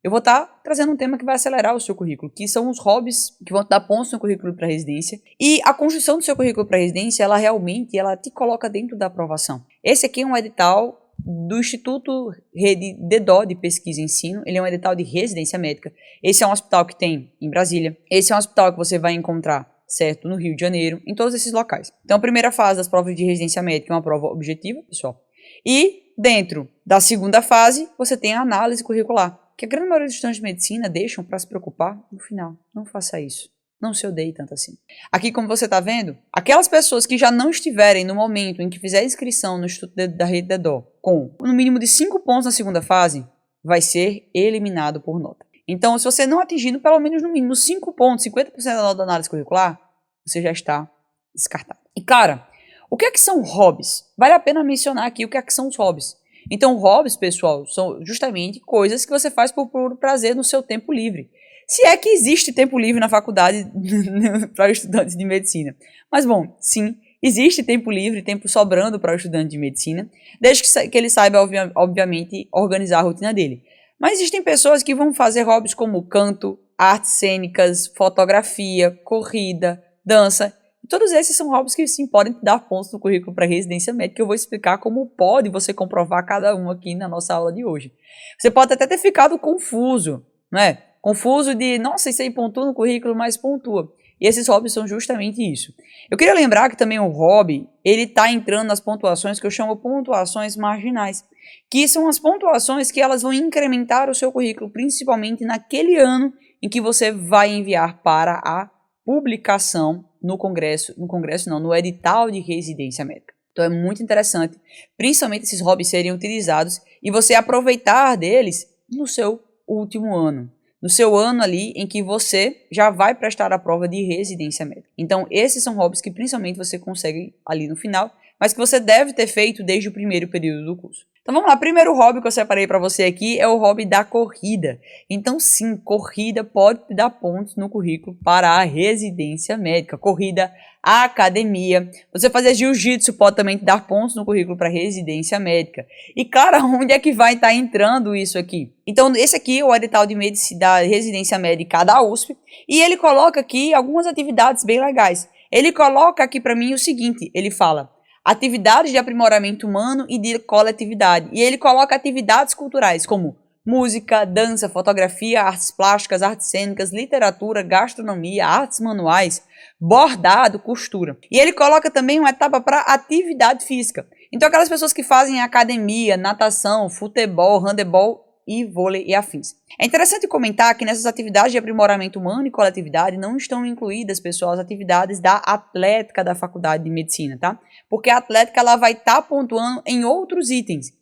eu vou estar trazendo um tema que vai acelerar o seu currículo, que são os hobbies que vão te dar pontos no currículo para residência. E a construção do seu currículo para residência, ela realmente te coloca dentro da aprovação. Esse aqui é um edital do Instituto Rede DEDO de Pesquisa e Ensino. Ele é um edital de residência médica. Esse é um hospital que tem em Brasília. Esse é um hospital que você vai encontrar, certo, no Rio de Janeiro, em todos esses locais. Então, a primeira fase das provas de residência médica é uma prova objetiva, pessoal. E dentro da segunda fase, você tem a análise curricular, que a grande maioria dos estudantes de medicina deixam para se preocupar no final. Não faça isso. Não se odeie tanto assim. Aqui, como você está vendo, aquelas pessoas que já não estiverem no momento em que fizer a inscrição no Instituto da Rede DEDO com no mínimo de 5 pontos na segunda fase, vai ser eliminado por nota. Então, se você não atingindo pelo menos no mínimo 5 pontos, 50% da nota da análise curricular, você já está descartado. E cara, o que é que são hobbies? Vale a pena mencionar aqui o que é que são os hobbies. Então, hobbies, pessoal, são justamente coisas que você faz por puro prazer no seu tempo livre. Se é que existe tempo livre na faculdade para estudantes de medicina. Mas bom, sim, existe tempo livre, tempo sobrando para o estudante de medicina, desde que ele saiba, obviamente, organizar a rotina dele. Mas existem pessoas que vão fazer hobbies como canto, artes cênicas, fotografia, corrida, dança. Todos esses são hobbies que sim podem dar pontos no currículo para residência médica. Eu vou explicar como pode você comprovar cada um aqui na nossa aula de hoje. Você pode até ter ficado confuso, não é? Confuso de, nossa, isso aí pontua no currículo, mas pontua. E esses hobbies são justamente isso. Eu queria lembrar que também o hobby, ele está entrando nas pontuações que eu chamo pontuações marginais, que são as pontuações que elas vão incrementar o seu currículo, principalmente naquele ano em que você vai enviar para a publicação no edital de residência médica. Então é muito interessante, principalmente esses hobbies serem utilizados e você aproveitar deles no seu último ano. No seu ano ali em que você já vai prestar a prova de residência médica. Então esses são hobbies que principalmente você consegue ali no final, mas que você deve ter feito desde o primeiro período do curso. Então vamos lá, primeiro hobby que eu separei para você aqui é o hobby da corrida. Então sim, corrida pode te dar pontos no currículo para a residência médica. Corrida, academia, você fazer jiu-jitsu pode também te dar pontos no currículo para residência médica. E cara, onde é que vai estar entrando isso aqui? Então esse aqui é o edital de medicina da residência médica da USP e ele coloca aqui algumas atividades bem legais. Ele coloca aqui para mim o seguinte, ele fala: atividades de aprimoramento humano e de coletividade. E ele coloca atividades culturais como música, dança, fotografia, artes plásticas, artes cênicas, literatura, gastronomia, artes manuais, bordado, costura. E ele coloca também uma etapa para atividade física. Então aquelas pessoas que fazem academia, natação, futebol, handebol e vôlei e afins. É interessante comentar que nessas atividades de aprimoramento humano e coletividade não estão incluídas, pessoal, as atividades da atlética da faculdade de medicina, tá? Porque a atlética ela vai estar pontuando em outros itens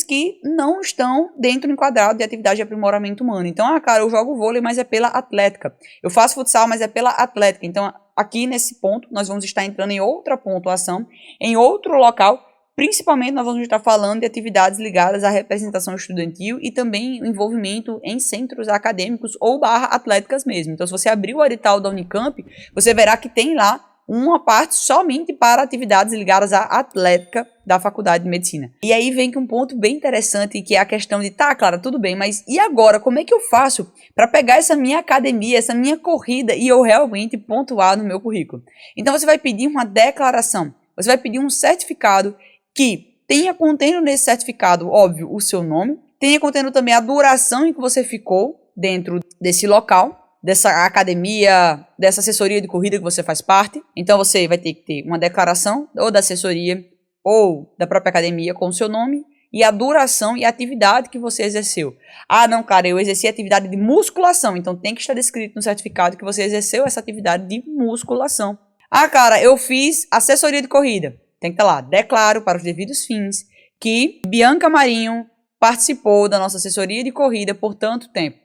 que não estão dentro do enquadrado de atividade de aprimoramento humano. Então, cara, eu jogo vôlei, mas é pela atlética. Eu faço futsal, mas é pela atlética. Então, aqui nesse ponto, nós vamos estar entrando em outra pontuação, em outro local. Principalmente nós vamos estar falando de atividades ligadas à representação estudantil e também envolvimento em centros acadêmicos ou atléticas mesmo. Então, se você abrir o edital da Unicamp, você verá que tem lá uma parte somente para atividades ligadas à atlética da Faculdade de Medicina. E aí vem que um ponto bem interessante, que é a questão de, tá, Clara, tudo bem, mas e agora? Como é que eu faço para pegar essa minha academia, essa minha corrida e eu realmente pontuar no meu currículo? Então, você vai pedir uma declaração, você vai pedir um certificado que tenha contendo nesse certificado, óbvio, o seu nome, tenha contendo também a duração em que você ficou dentro desse local, dessa academia, dessa assessoria de corrida que você faz parte. Então você vai ter que ter uma declaração ou da assessoria ou da própria academia com o seu nome e a duração e a atividade que você exerceu. Ah, não, cara, eu exerci atividade de musculação, então tem que estar descrito no certificado que você exerceu essa atividade de musculação. Ah, cara, eu fiz assessoria de corrida. Tem que estar lá, declaro para os devidos fins que Bianca Marinho participou da nossa assessoria de corrida por tanto tempo.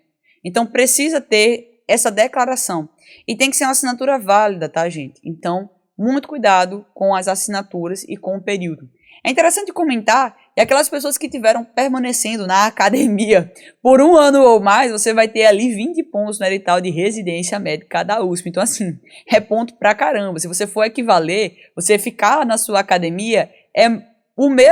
Então precisa ter essa declaração. E tem que ser uma assinatura válida, tá, gente? Então, muito cuidado com as assinaturas e com o período. É interessante comentar que aquelas pessoas que tiveram permanecendo na academia por 1 ano ou mais, você vai ter ali 20 pontos no edital de residência médica da USP. Então, assim, é ponto pra caramba. Se você for equivaler, você ficar na sua academia é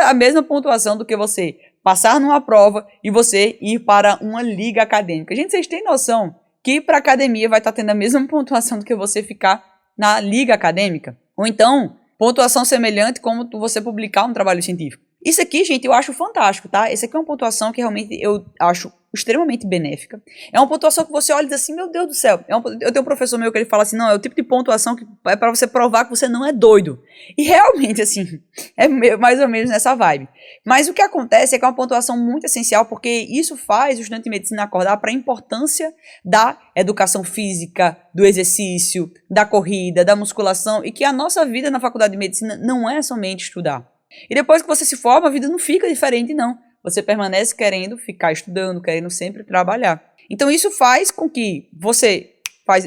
a mesma pontuação do que você passar numa prova e você ir para uma liga acadêmica. Gente, vocês têm noção que para academia vai estar tendo a mesma pontuação do que você ficar na liga acadêmica? Ou então, pontuação semelhante como você publicar um trabalho científico. Isso aqui, gente, eu acho fantástico, tá? Essa aqui é uma pontuação que realmente eu acho extremamente benéfica. É uma pontuação que você olha e diz assim, meu Deus do céu. Eu tenho um professor meu que ele fala assim, não, é o tipo de pontuação que é para você provar que você não é doido. E realmente, assim, é mais ou menos nessa vibe. Mas o que acontece é que é uma pontuação muito essencial, porque isso faz o estudante de medicina acordar para a importância da educação física, do exercício, da corrida, da musculação, e que a nossa vida na faculdade de medicina não é somente estudar. E depois que você se forma, a vida não fica diferente, não. Você permanece querendo ficar estudando, querendo sempre trabalhar. Então isso faz com que você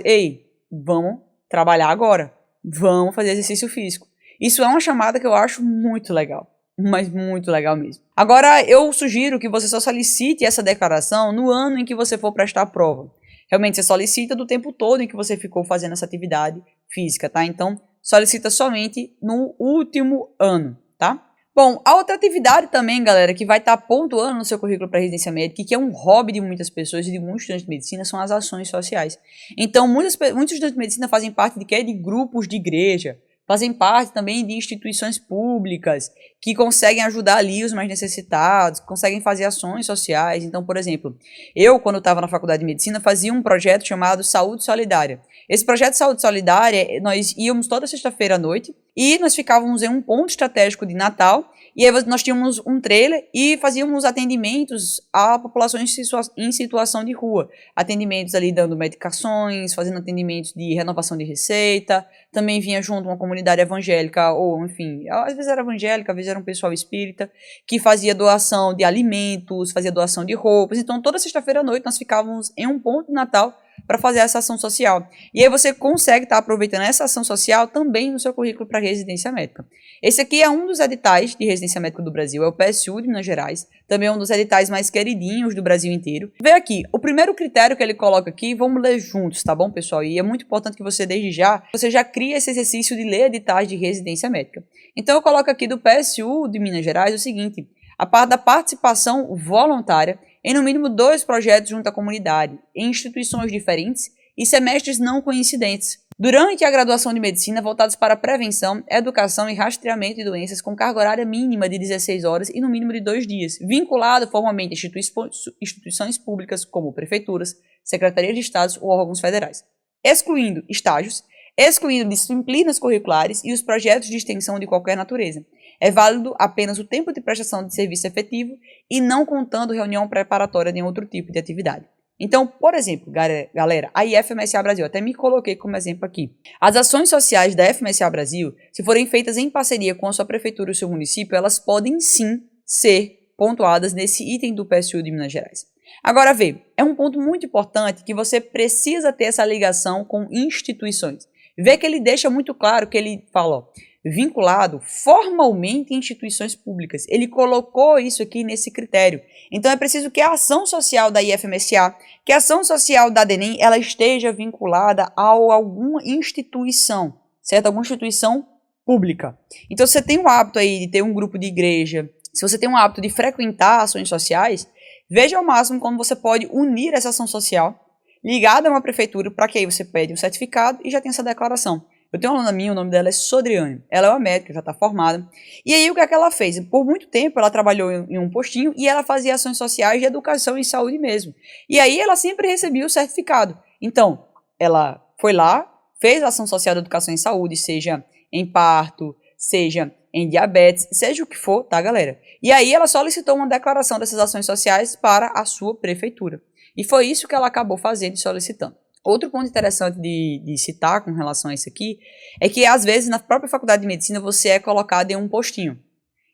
ei, vamos trabalhar agora. Vamos fazer exercício físico. Isso é uma chamada que eu acho muito legal. Mas muito legal mesmo. Agora, eu sugiro que você só solicite essa declaração no ano em que você for prestar a prova. Realmente, você solicita do tempo todo em que você ficou fazendo essa atividade física, tá? Então, solicita somente no último ano, tá? Bom, a outra atividade também, galera, que vai estar pontuando no seu currículo para residência médica, que é um hobby de muitas pessoas e de muitos estudantes de medicina, são as ações sociais. Então, muitos estudantes de medicina fazem parte de grupos de igreja, fazem parte também de instituições públicas que conseguem ajudar ali os mais necessitados, conseguem fazer ações sociais. Então, por exemplo, eu, quando estava na faculdade de medicina, fazia um projeto chamado Saúde Solidária. Esse projeto de Saúde Solidária, nós íamos toda sexta-feira à noite e nós ficávamos em um ponto estratégico de Natal e aí nós tínhamos um trailer e fazíamos atendimentos a populações em situação de rua. Atendimentos ali dando medicações, fazendo atendimentos de renovação de receita. Também vinha junto uma comunidade evangélica, ou enfim, às vezes era evangélica, às vezes era um pessoal espírita, que fazia doação de alimentos, fazia doação de roupas. Então toda sexta-feira à noite nós ficávamos em um ponto de Natal para fazer essa ação social. E aí você consegue estar aproveitando essa ação social também no seu currículo para residência médica. Esse aqui é um dos editais de residência médica do Brasil, é o PSU de Minas Gerais, também é um dos editais mais queridinhos do Brasil inteiro. Vê aqui, o primeiro critério que ele coloca aqui, vamos ler juntos, tá bom, pessoal? E é muito importante que você, desde já, você já crie esse exercício de ler editais de residência médica. Então eu coloco aqui do PSU de Minas Gerais o seguinte, a parte da participação voluntária em no mínimo 2 projetos junto à comunidade, em instituições diferentes e semestres não coincidentes, durante a graduação de medicina voltados para prevenção, educação e rastreamento de doenças com carga horária mínima de 16 horas e no mínimo de 2 dias, vinculado formalmente a instituições públicas como prefeituras, secretarias de estados ou órgãos federais, excluindo estágios, excluindo disciplinas curriculares e os projetos de extensão de qualquer natureza. É válido apenas o tempo de prestação de serviço efetivo e não contando reunião preparatória de outro tipo de atividade. Então, por exemplo, galera, a IFMSA Brasil, até me coloquei como exemplo aqui. As ações sociais da FMSA Brasil, se forem feitas em parceria com a sua prefeitura e o seu município, elas podem sim ser pontuadas nesse item do PSU de Minas Gerais. Agora, vê, é um ponto muito importante que você precisa ter essa ligação com instituições. Vê que ele deixa muito claro que ele fala, ó, vinculado formalmente em instituições públicas. Ele colocou isso aqui nesse critério. Então é preciso que a ação social da IFMSA, que a ação social da DENEM, ela esteja vinculada a alguma instituição, certo? Alguma instituição pública. Então se você tem o hábito aí de ter um grupo de igreja, se você tem o hábito de frequentar ações sociais, veja ao máximo como você pode unir essa ação social ligada a uma prefeitura, para que aí você pede um certificado e já tem essa declaração. Eu tenho uma aluna minha, o nome dela é Sodriane. Ela é uma médica, já está formada. E aí o que é que ela fez? Por muito tempo ela trabalhou em um postinho e ela fazia ações sociais de educação e saúde mesmo. E aí ela sempre recebia o certificado. Então, ela foi lá, fez a ação social de educação e saúde, seja em parto, seja em diabetes, seja o que for, tá, galera? E aí ela solicitou uma declaração dessas ações sociais para a sua prefeitura. E foi isso que ela acabou fazendo e solicitando. Outro ponto interessante de citar com relação a isso aqui é que, às vezes, na própria faculdade de medicina, você é colocado em um postinho.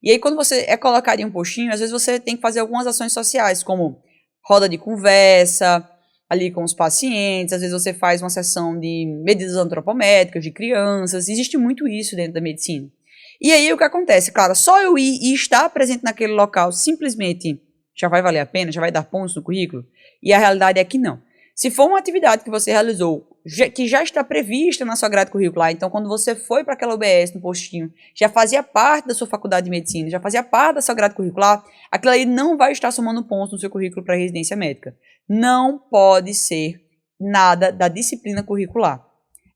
E aí, quando você é colocado em um postinho, às vezes você tem que fazer algumas ações sociais, como roda de conversa, ali com os pacientes, às vezes você faz uma sessão de medidas antropométricas de crianças, existe muito isso dentro da medicina. E aí, o que acontece? Claro, só eu ir e estar presente naquele local simplesmente já vai valer a pena, já vai dar pontos no currículo? E a realidade é que não. Se for uma atividade que você realizou que já está prevista na sua grade curricular. Então, quando você foi para aquela UBS no postinho, já fazia parte da sua faculdade de medicina, já fazia parte da sua grade curricular, aquilo aí não vai estar somando pontos no seu currículo para residência médica. Não pode ser nada da disciplina curricular.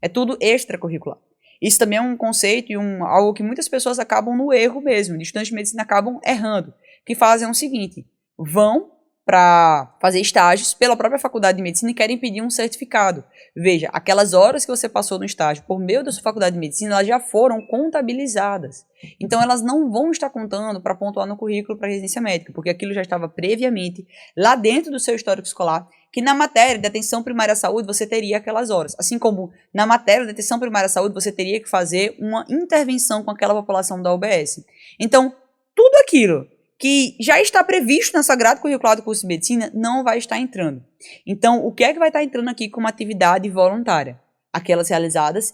É tudo extracurricular. Isso também é um conceito e algo que muitas pessoas acabam no erro mesmo. De estudantes de medicina acabam errando. Que fazem o seguinte: vão para fazer estágios pela própria faculdade de medicina e querem pedir um certificado. Veja, aquelas horas que você passou no estágio por meio da sua faculdade de medicina, elas já foram contabilizadas. Então, elas não vão estar contando para pontuar no currículo para residência médica, porque aquilo já estava previamente lá dentro do seu histórico escolar, que na matéria de atenção primária à saúde você teria aquelas horas. Assim como na matéria de atenção primária à saúde você teria que fazer uma intervenção com aquela população da UBS. Então, tudo aquilo que já está previsto nessa grade curricular do curso de medicina não vai estar entrando. Então, o que é que vai estar entrando aqui como atividade voluntária? Aquelas realizadas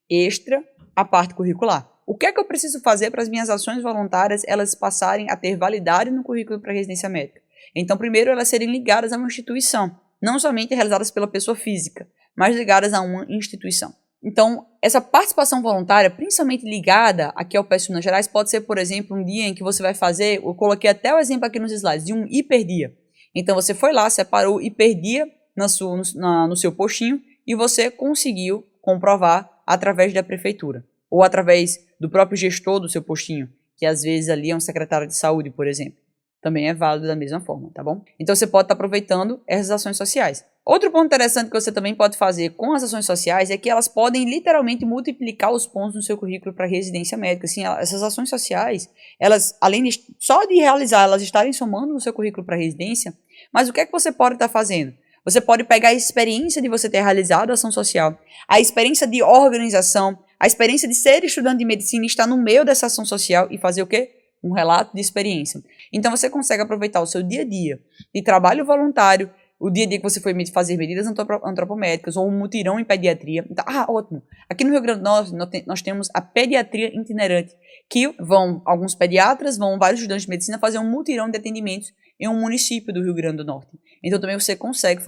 extra a parte curricular. O que é que eu preciso fazer para as minhas ações voluntárias elas passarem a ter validade no currículo para residência médica? Então, primeiro, elas serem ligadas a uma instituição, não somente realizadas pela pessoa física, mas ligadas a uma instituição. Então, essa participação voluntária, principalmente ligada aqui ao PES Minas Gerais, pode ser, por exemplo, um dia em que você vai fazer, eu coloquei até o exemplo aqui nos slides, de um hiperdia. Então, você foi lá, separou o hiperdia no seu postinho e você conseguiu comprovar através da prefeitura ou através do próprio gestor do seu postinho, que às vezes ali é um secretário de saúde, por exemplo. Também é válido da mesma forma, tá bom? Então, você pode estar aproveitando essas ações sociais. Outro ponto interessante que você também pode fazer com as ações sociais é que elas podem literalmente multiplicar os pontos no seu currículo para residência médica. Assim, essas ações sociais, elas, além de só de realizar, elas estarem somando no seu currículo para residência, mas o que é que você pode estar fazendo? Você pode pegar a experiência de você ter realizado a ação social, a experiência de organização, a experiência de ser estudante de medicina e estar no meio dessa ação social e fazer o quê? Um relato de experiência. Então você consegue aproveitar o seu dia a dia de trabalho voluntário, o dia a dia que você foi fazer medidas antropométricas ou um mutirão em pediatria. Então, ótimo. Aqui no Rio Grande do Norte nós temos a pediatria itinerante, que vão alguns pediatras, vão vários estudantes de medicina fazer um mutirão de atendimentos em um município do Rio Grande do Norte. Então também você consegue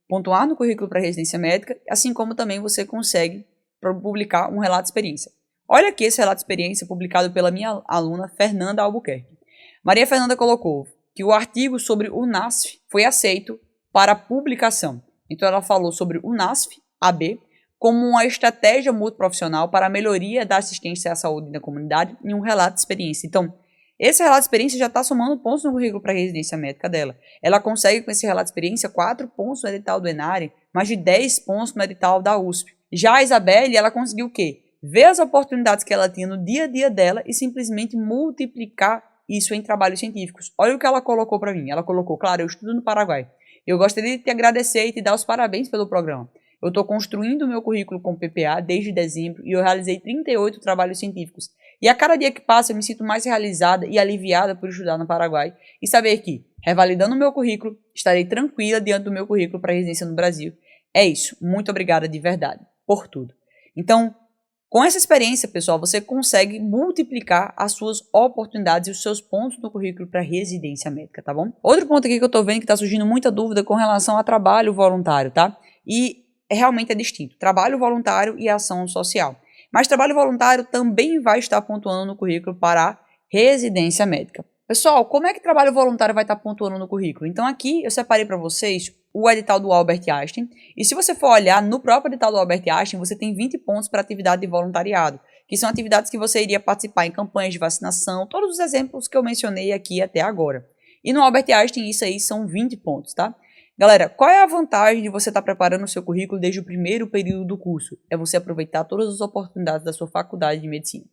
pontuar no currículo para residência médica, assim como também você consegue publicar um relato de experiência. Olha aqui esse relato de experiência publicado pela minha aluna Fernanda Albuquerque. Maria Fernanda colocou que o artigo sobre o NASF foi aceito para publicação. Então ela falou sobre o NASF-AB como uma estratégia multiprofissional para a melhoria da assistência à saúde na comunidade em um relato de experiência. Então, esse relato de experiência já está somando pontos no currículo para a residência médica dela. Ela consegue, com esse relato de experiência, 4 pontos no edital do ENARE, mais de 10 pontos no edital da USP. Já a Isabelle, ela conseguiu o quê? Ver as oportunidades que ela tinha no dia a dia dela e simplesmente multiplicar isso em trabalhos científicos. Olha o que ela colocou para mim. Ela colocou, claro, eu estudo no Paraguai. Eu gostaria de te agradecer e te dar os parabéns pelo programa. Eu estou construindo o meu currículo com PPA desde dezembro e eu realizei 38 trabalhos científicos. E a cada dia que passa eu me sinto mais realizada e aliviada por estudar no Paraguai e saber que, revalidando o meu currículo, estarei tranquila diante do meu currículo para residência no Brasil. É isso. Muito obrigada de verdade por tudo. Então, com essa experiência, pessoal, você consegue multiplicar as suas oportunidades e os seus pontos no currículo para residência médica, tá bom? Outro ponto aqui que eu tô vendo que tá surgindo muita dúvida com relação a trabalho voluntário, tá? E realmente é distinto. Trabalho voluntário e ação social. Mas trabalho voluntário também vai estar pontuando no currículo para residência médica. Pessoal, como é que trabalho voluntário vai estar pontuando no currículo? Então aqui eu separei para vocês o edital do Albert Einstein, e se você for olhar no próprio edital do Albert Einstein, você tem 20 pontos para atividade de voluntariado, que são atividades que você iria participar em campanhas de vacinação, todos os exemplos que eu mencionei aqui até agora. E no Albert Einstein isso aí são 20 pontos, tá? Galera, qual é a vantagem de você estar preparando o seu currículo desde o primeiro período do curso? É você aproveitar todas as oportunidades da sua faculdade de medicina.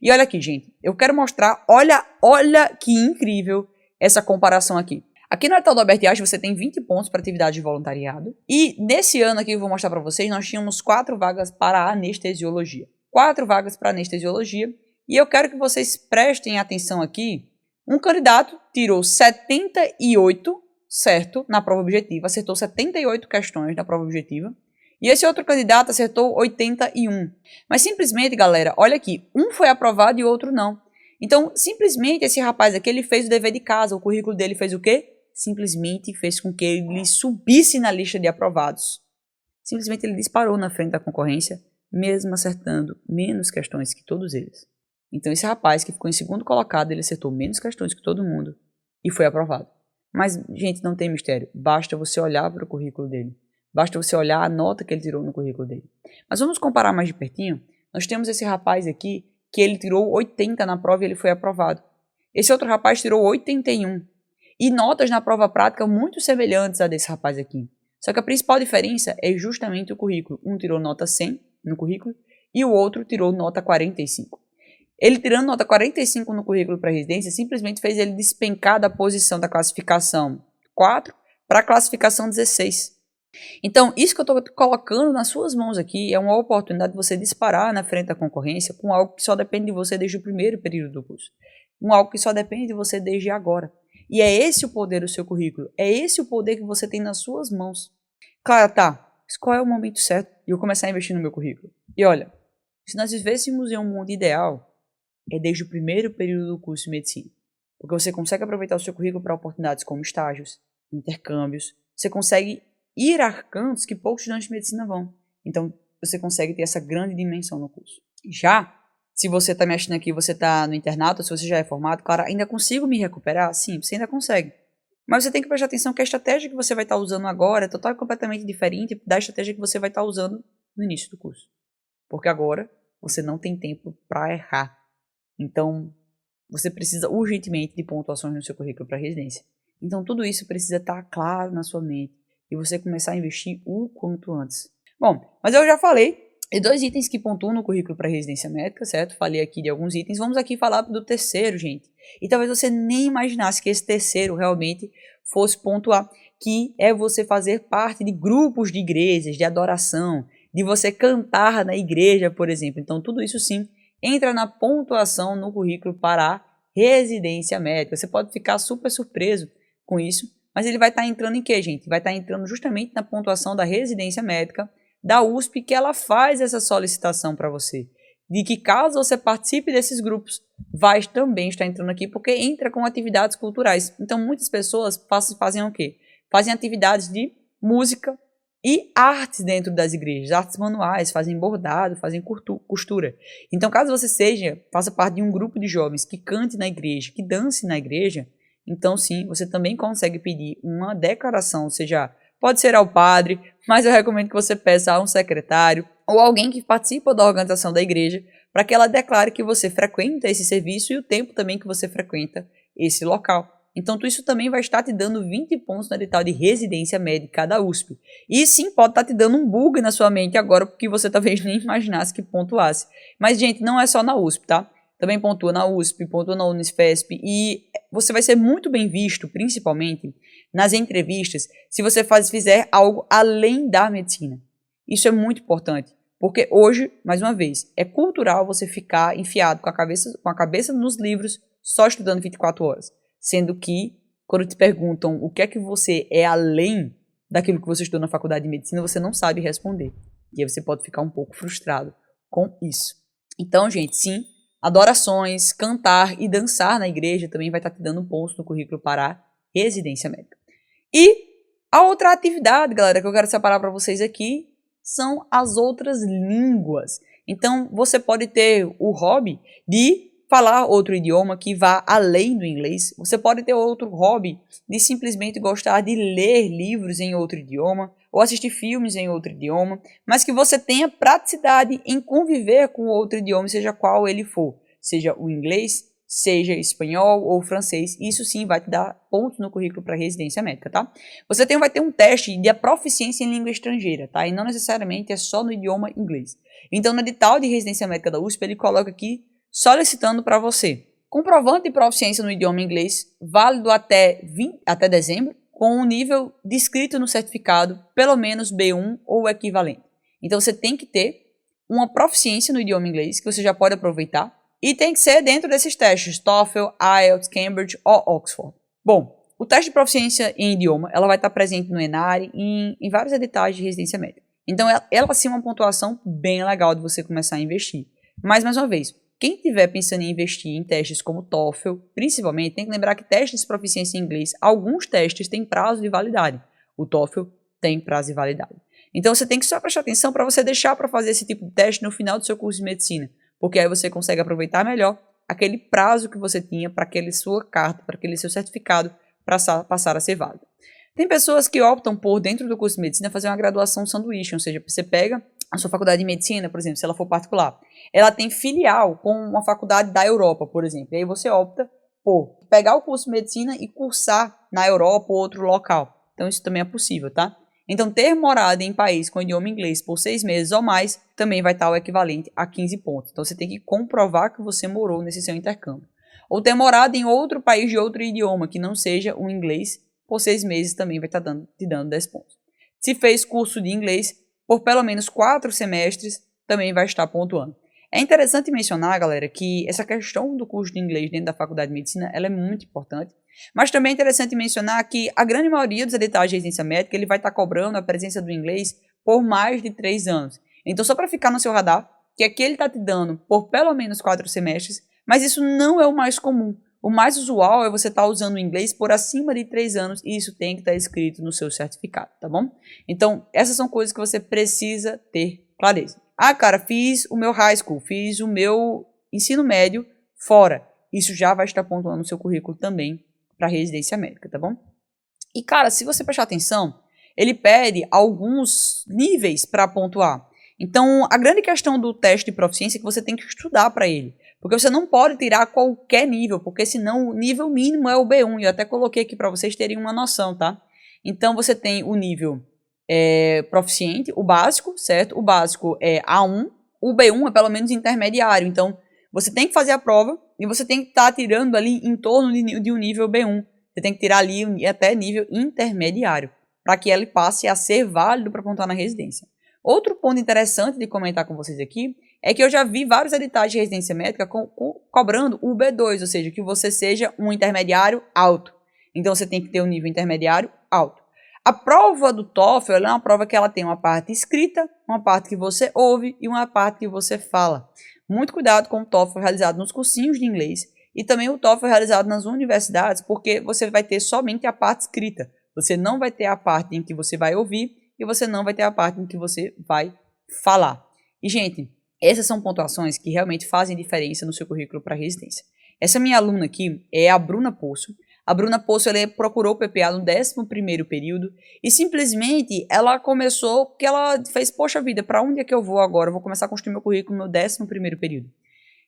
E olha aqui, gente, eu quero mostrar, olha que incrível essa comparação aqui. Aqui no edital do Albert Einstein você tem 20 pontos para atividade de voluntariado. E nesse ano aqui que eu vou mostrar para vocês, nós tínhamos 4 vagas para anestesiologia. 4 vagas para anestesiologia. E eu quero que vocês prestem atenção aqui. Um candidato tirou 78, certo, na prova objetiva. Acertou 78 questões na prova objetiva. E esse outro candidato acertou 81. Mas simplesmente, galera, olha aqui. Um foi aprovado e o outro não. Então, simplesmente esse rapaz aqui, ele fez o dever de casa. O currículo dele fez o quê? Simplesmente fez com que ele subisse na lista de aprovados. simplesmente ele disparou na frente da concorrência, mesmo acertando menos questões que todos eles. Então esse rapaz que ficou em segundo colocado, ele acertou menos questões que todo mundo e foi aprovado. Mas, gente, não tem mistério, basta você olhar para o currículo dele, basta você olhar a nota que ele tirou no currículo dele. Mas vamos comparar mais de pertinho. Nós temos esse rapaz aqui que ele tirou 80 na prova e ele foi aprovado. Esse outro rapaz tirou 81. E notas na prova prática muito semelhantes a desse rapaz aqui. Só que a principal diferença é justamente o currículo. Um tirou nota 100 no currículo e o outro tirou nota 45. Ele tirando nota 45 no currículo para residência simplesmente fez ele despencar da posição da classificação 4 para a classificação 16. Então, isso que eu estou colocando nas suas mãos aqui é uma oportunidade de você disparar na frente da concorrência com algo que só depende de você desde o primeiro período do curso. Algo que só depende de você desde agora. E é esse o poder do seu currículo. É esse o poder que você tem nas suas mãos. Claro, tá. Mas qual é o momento certo de eu começar a investir no meu currículo? E olha, se nós vivêssemos em um mundo ideal, é desde o primeiro período do curso de medicina. Porque você consegue aproveitar o seu currículo para oportunidades como estágios, intercâmbios. Você consegue ir a cantos que poucos estudantes de medicina vão. Então, você consegue ter essa grande dimensão no curso. Já, se você está me achando aqui, você está no internato, ou se você já é formado, claro, ainda consigo me recuperar? Sim, você ainda consegue. Mas você tem que prestar atenção que a estratégia que você vai estar usando agora é total e completamente diferente da estratégia que você vai estar usando no início do curso. Porque agora você não tem tempo para errar. Então, você precisa urgentemente de pontuações no seu currículo para residência. Então, tudo isso precisa estar claro na sua mente e você começar a investir o quanto antes. Bom, mas eu já falei de 2 itens que pontuam no currículo para residência médica, certo? Falei aqui de alguns itens. Vamos aqui falar do terceiro, gente. E talvez você nem imaginasse que esse terceiro realmente fosse pontuar, que é você fazer parte de grupos de igrejas, de adoração, de você cantar na igreja, por exemplo. Então, tudo isso sim entra na pontuação no currículo para a residência médica. Você pode ficar super surpreso com isso, mas ele vai estar entrando em quê, gente? Vai estar entrando justamente na pontuação da residência médica da USP, que ela faz essa solicitação para você. De que caso você participe desses grupos, vai também estar entrando aqui, porque entra com atividades culturais. Então, muitas pessoas fazem o quê? Fazem atividades de música e artes dentro das igrejas, artes manuais, fazem bordado, fazem costura. Então, caso você faça parte de um grupo de jovens que cante na igreja, que dance na igreja, então sim, você também consegue pedir uma declaração, ou seja, pode ser ao padre, mas eu recomendo que você peça a um secretário ou alguém que participa da organização da igreja para que ela declare que você frequenta esse serviço e o tempo também que você frequenta esse local. Então, isso também vai estar te dando 20 pontos no edital de residência médica da USP. E sim, pode estar te dando um bug na sua mente agora, porque você talvez nem imaginasse que pontuasse. Mas, gente, não é só na USP, tá? Também pontua na USP, pontua na Unifesp. E você vai ser muito bem visto, principalmente nas entrevistas, se você fizer algo além da medicina. Isso é muito importante. Porque hoje, mais uma vez, é cultural você ficar enfiado com a cabeça nos livros só estudando 24 horas. Sendo que, quando te perguntam o que é que você é além daquilo que você estudou na faculdade de medicina, você não sabe responder. E aí você pode ficar um pouco frustrado com isso. Então, gente, sim, adorações, cantar e dançar na igreja também vai estar te dando pontos no currículo para a residência médica. E a outra atividade, galera, que eu quero separar para vocês aqui são as outras línguas. Então, você pode ter o hobby de falar outro idioma que vá além do inglês. Você pode ter outro hobby de simplesmente gostar de ler livros em outro idioma ou assistir filmes em outro idioma, mas que você tenha praticidade em conviver com outro idioma, seja qual ele for, seja o inglês, seja espanhol ou francês. Isso sim vai te dar pontos no currículo para residência médica, tá? Você vai ter um teste de proficiência em língua estrangeira, tá? E não necessariamente é só no idioma inglês. Então, no edital de residência médica da USP, ele coloca aqui solicitando para você comprovante de proficiência no idioma inglês, válido até dezembro, com um nível descrito no certificado, pelo menos B1 ou equivalente. Então, você tem que ter uma proficiência no idioma inglês, que você já pode aproveitar, e tem que ser dentro desses testes, TOEFL, IELTS, Cambridge ou Oxford. Bom, o teste de proficiência em idioma, ela vai estar presente no ENARE e em vários editais de residência médica. Então, ela sim é uma pontuação bem legal de você começar a investir. Mas, mais uma vez, quem estiver pensando em investir em testes como TOEFL, principalmente, tem que lembrar que testes de proficiência em inglês, alguns testes têm prazo de validade. O TOEFL tem prazo de validade. Então você tem que só prestar atenção para você deixar para fazer esse tipo de teste no final do seu curso de medicina, porque aí você consegue aproveitar melhor aquele prazo que você tinha para aquele sua carta, para aquele seu certificado para passar a ser válido. Tem pessoas que optam por, dentro do curso de medicina, fazer uma graduação sanduíche, ou seja, você pega a sua faculdade de medicina, por exemplo, se ela for particular, ela tem filial com uma faculdade da Europa, por exemplo, e aí você opta por pegar o curso de medicina e cursar na Europa ou outro local. Então isso também é possível, tá? Então ter morado em país com idioma inglês por 6 meses ou mais também vai estar o equivalente a 15 pontos. Então você tem que comprovar que você morou nesse seu intercâmbio. Ou ter morado em outro país de outro idioma que não seja o inglês por 6 meses também vai estar te dando 10 pontos. Se fez curso de inglês por pelo menos 4 semestres, também vai estar pontuando. É interessante mencionar, galera, que essa questão do curso de inglês dentro da faculdade de medicina, ela é muito importante. Mas também é interessante mencionar que a grande maioria dos editais de residência médica, ele vai estar cobrando a presença do inglês por mais de 3 anos. Então, só para ficar no seu radar, que aqui ele está te dando por pelo menos 4 semestres, mas isso não é o mais comum. O mais usual é você estar usando o inglês por acima de 3 anos e isso tem que estar escrito no seu certificado, tá bom? Então, essas são coisas que você precisa ter clareza. Ah, cara, fiz o meu high school, fiz o meu ensino médio fora. Isso já vai estar pontuando no seu currículo também para residência médica, tá bom? E, cara, se você prestar atenção, ele pede alguns níveis para pontuar. Então, a grande questão do teste de proficiência é que você tem que estudar para ele. Porque você não pode tirar qualquer nível, porque senão o nível mínimo é o B1. E eu até coloquei aqui para vocês terem uma noção, tá? Então, você tem o nível proficiente, o básico, certo? O básico é A1, o B1 é pelo menos intermediário. Então, você tem que fazer a prova e você tem que estar tirando ali em torno de um nível B1. Você tem que tirar ali até nível intermediário, para que ele passe a ser válido para pontuar na residência. Outro ponto interessante de comentar com vocês aqui é que eu já vi vários editais de residência médica cobrando o B2, ou seja, que você seja um intermediário alto. Então você tem que ter um nível intermediário alto. A prova do TOEFL é uma prova que ela tem uma parte escrita, uma parte que você ouve e uma parte que você fala. Muito cuidado com o TOEFL realizado nos cursinhos de inglês e também o TOEFL realizado nas universidades, porque você vai ter somente a parte escrita. Você não vai ter a parte em que você vai ouvir e você não vai ter a parte em que você vai falar. E, gente, essas são pontuações que realmente fazem diferença no seu currículo para residência. Essa minha aluna aqui é a Bruna Poço. A Bruna Poço, ela procurou o PPA no 11º período e simplesmente ela começou, porque ela fez, poxa vida, para onde é que eu vou agora? Eu vou começar a construir meu currículo no 11º período.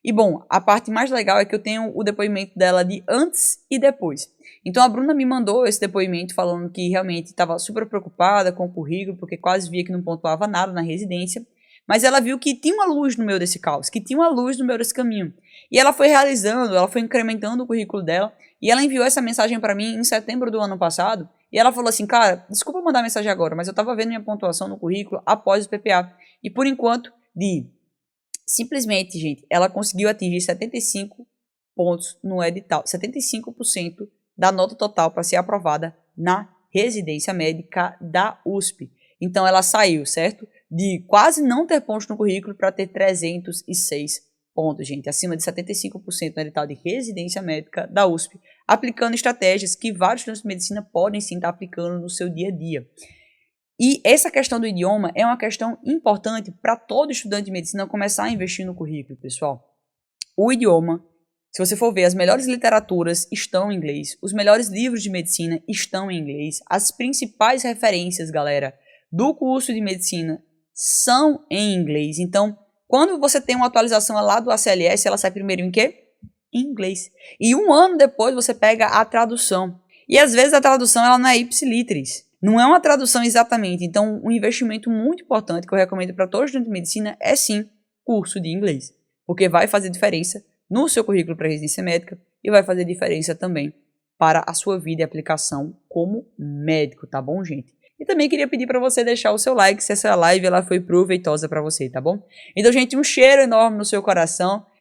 E bom, a parte mais legal é que eu tenho o depoimento dela de antes e depois. Então a Bruna me mandou esse depoimento falando que realmente estava super preocupada com o currículo, porque quase via que não pontuava nada na residência. Mas ela viu que tinha uma luz no meio desse caos, que tinha uma luz no meio desse caminho. E ela foi realizando, ela foi incrementando o currículo dela. E ela enviou essa mensagem para mim em setembro do ano passado. E ela falou assim, cara, desculpa mandar mensagem agora, mas eu estava vendo minha pontuação no currículo após o PPA. E por enquanto, simplesmente, gente, ela conseguiu atingir 75 pontos no edital. 75% da nota total para ser aprovada na residência médica da USP. Então ela saiu, certo? De quase não ter pontos no currículo para ter 306 pontos, gente. Acima de 75% no edital de residência médica da USP. Aplicando estratégias que vários estudantes de medicina podem sim estar aplicando no seu dia a dia. E essa questão do idioma é uma questão importante para todo estudante de medicina começar a investir no currículo, pessoal. O idioma, se você for ver, as melhores literaturas estão em inglês, os melhores livros de medicina estão em inglês, as principais referências, galera, do curso de medicina são em inglês. Então, quando você tem uma atualização lá do ACLS, ela sai primeiro em quê? Em inglês. E um ano depois você pega a tradução. E às vezes a tradução ela não é ipsiliteris. Não é uma tradução exatamente. Então, um investimento muito importante que eu recomendo para todo estudante de medicina é sim curso de inglês. Porque vai fazer diferença no seu currículo para residência médica e vai fazer diferença também para a sua vida e aplicação como médico, tá bom, gente? E também queria pedir para você deixar o seu like se essa live ela foi proveitosa para você, tá bom? Então, gente, um cheiro enorme no seu coração.